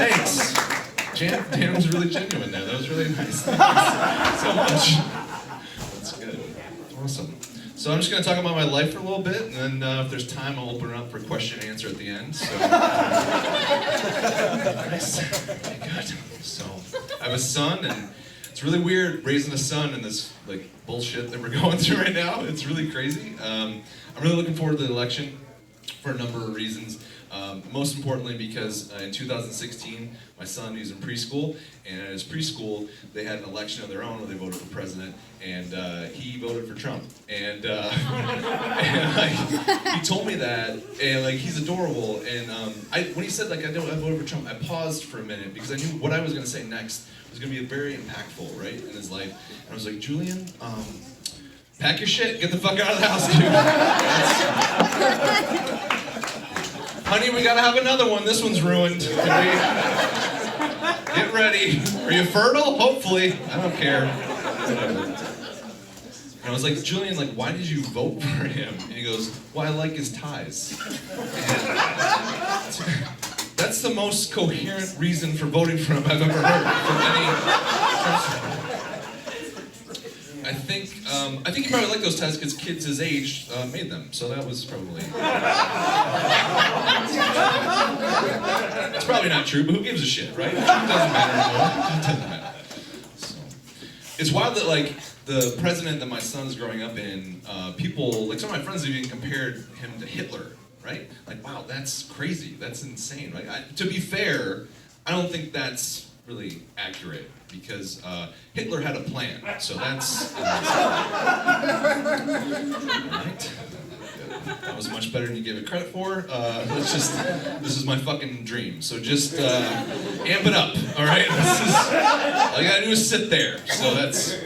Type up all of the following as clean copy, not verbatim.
Thanks. Dan was really genuine there. That was really nice. Thanks so much. That's good. Awesome. So I'm just going to talk about my life for a little bit, and then if there's time, I'll open it up for question and answer at the end. So, nice. Okay, good. So I have a son, and it's really weird raising a son in this like bullshit that we're going through right now. It's really crazy. I'm really looking forward to the election for a number of reasons. Most importantly because in 2016, my son, he's in preschool, and at his preschool, they had an election of their own where they voted for president, and he voted for Trump. And, and like, he told me that, and like, he's adorable, and when he said like, I voted for Trump, I paused for a minute because I knew what I was going to say next was going to be very impactful, right, in his life. And I was like, Julian, pack your shit, get the fuck out of the house, dude. Honey, we gotta have another one. This one's ruined. Get ready. Are you fertile? Hopefully. I don't care. Whatever. And I was like, Julian, like, why did you vote for him? And he goes, well, I like his ties. And that's the most coherent reason for voting for him I've ever heard from any person. I think he probably liked those ties because kids his age made them, so that was probably... It's probably not true, but who gives a shit, right? It doesn't matter anymore. It doesn't matter. So, it's wild that, like, the president that my son's growing up in, people, like some of my friends have even compared him to Hitler, right? Like, wow, that's crazy. That's insane. Like, to be fair, I don't think that's really accurate because Hitler had a plan, so that's right. That was much better than you gave it credit for. This is my fucking dream. So just amp it up, all right? All I gotta do is sit there. So that's.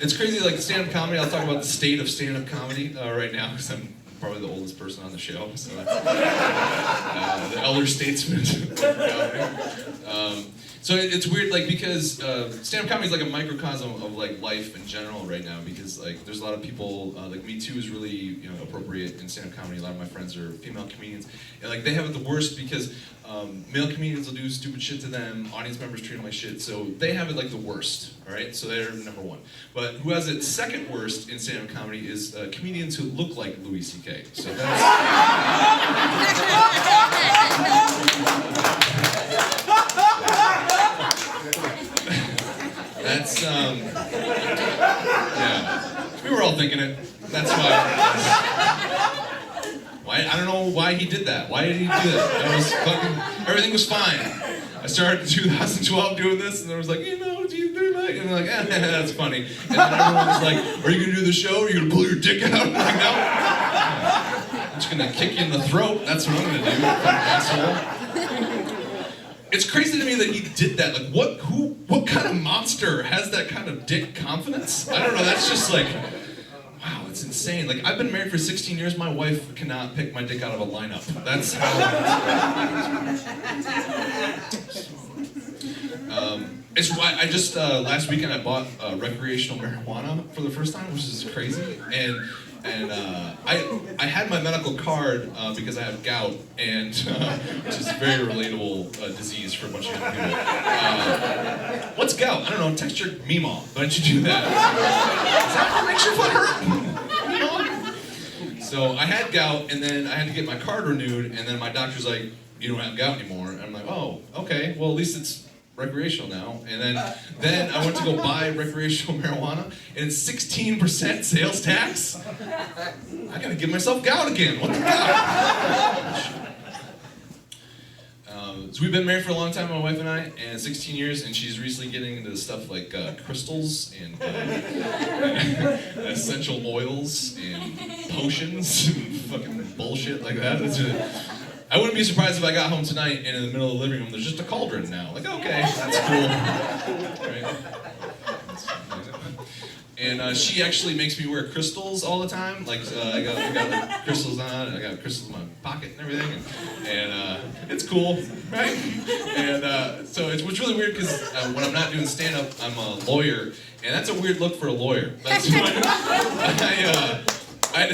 It's crazy, like stand-up comedy. I'll talk about the state of stand-up comedy right now because I'm probably the oldest person on the show, so that's the elder statesman. So it's weird, like, because stand-up comedy is like a microcosm of like life in general right now, because like there's a lot of people, like Me Too is really appropriate in stand-up comedy. A lot of my friends are female comedians, and like they have it the worst because male comedians will do stupid shit to them, audience members treat them like shit, so they have it like the worst, all right? So they're number one. But who has it second worst in stand-up comedy is comedians who look like Louis C.K. So that's... That's, yeah, we were all thinking it. That's why I don't know why he did that. Why did he do that? That was fucking, everything was fine. I started in 2012 doing this, and I was like, do you do that? And they're like, that's funny. And then everyone was like, are you gonna do the show? Are you gonna pull your dick out? I'm like, no. I'm just gonna kick you in the throat. That's what I'm gonna do, you fucking asshole. It's crazy to me that he did that. Like, what kind of monster has that kind of dick confidence? I don't know, that's just like, wow, it's insane. Like, I've been married for 16 years, my wife cannot pick my dick out of a lineup. That's how... It's why I just, last weekend I bought recreational marijuana for the first time, which is crazy. And I had my medical card because I have gout, and which is a very relatable disease for a bunch of young people. What's gout? I don't know. Text your Meemaw. Why don't you do that? Is that what makes your foot hurt? So I had gout, and then I had to get my card renewed, and then my doctor's like, "You don't have gout anymore." And I'm like, "Oh, okay. Well, at least it's recreational now." And then I went to go buy recreational marijuana, and it's 16% sales tax. I gotta give myself gout again. What the gout? So we've been married for a long time, my wife and I, and 16 years, and she's recently getting into stuff like crystals and essential oils and potions and fucking bullshit like that. I wouldn't be surprised if I got home tonight and in the middle of the living room there's just a cauldron now. Like, okay, that's cool. Right? And she actually makes me wear crystals all the time. Like, I got like, crystals on, and I got crystals in my pocket and everything. And it's cool, right? And so it's really weird because when I'm not doing stand-up, I'm a lawyer. And that's a weird look for a lawyer. That's I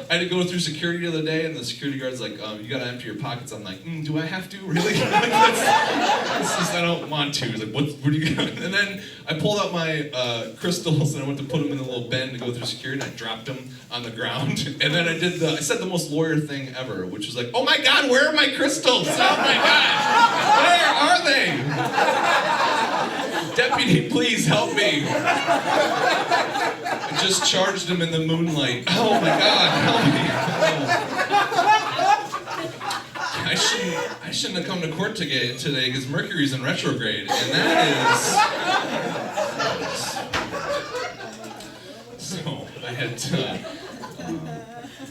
had to go through security the other day, and the security guard's like, you gotta empty your pockets. I'm like, do I have to? Really? Like, that's just, I don't want to. He's like, what do you got? And then I pulled out my crystals, and I went to put them in a little bin to go through security, and I dropped them on the ground. And then I said the most lawyer thing ever, which was like, oh my God, where are my crystals? Oh my God, where are they? Deputy, please help me. I just charged him in the moonlight. Oh my God, help me. I shouldn't have come to court today because Mercury's in retrograde, and that is... So, I had to...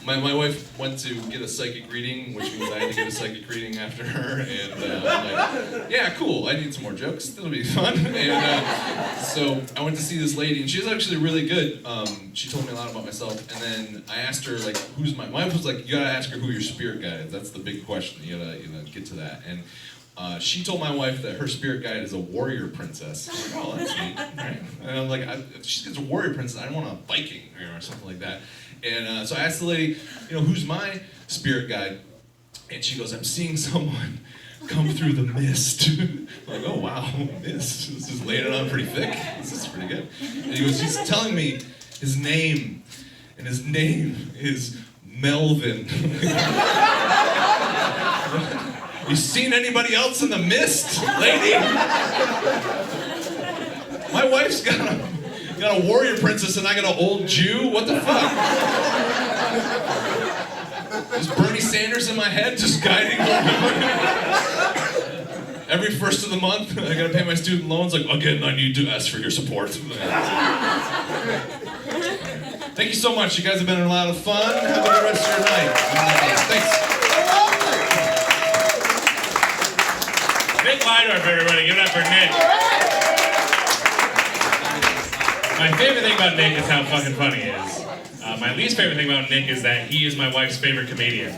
My wife went to get a psychic reading, which means I had to get a psychic reading after her, and I'm like, yeah, cool, I need some more jokes, that'll be fun. And so I went to see this lady, and she was actually really good. She told me a lot about myself, and then I asked her, like, my wife was like, you gotta ask her who your spirit guide is. That's the big question, you gotta get to that. And she told my wife that her spirit guide is a warrior princess. I'm like, oh, that's neat, right? And I'm like, if she's a warrior princess, I don't want a Viking, or something like that. And so I asked the lady, who's my spirit guide? And she goes, I'm seeing someone come through the mist. I'm like, oh wow, mist. This is laying it on pretty thick. This is pretty good. And he goes, he's telling me his name, and his name is Melvin. You seen anybody else in the mist, lady? My wife's got a warrior princess and I got an old Jew? What the fuck? Is Bernie Sanders in my head just guiding me? Every first of the month, I gotta pay my student loans. Like, again, I need to ask for your support. Thank you so much. You guys have been a lot of fun. Have a good rest of your night. Thanks. Nick Leydorf, everybody. Give it up for Nick. My favorite thing about Nick is how fucking funny he is. My least favorite thing about Nick is that he is my wife's favorite comedian.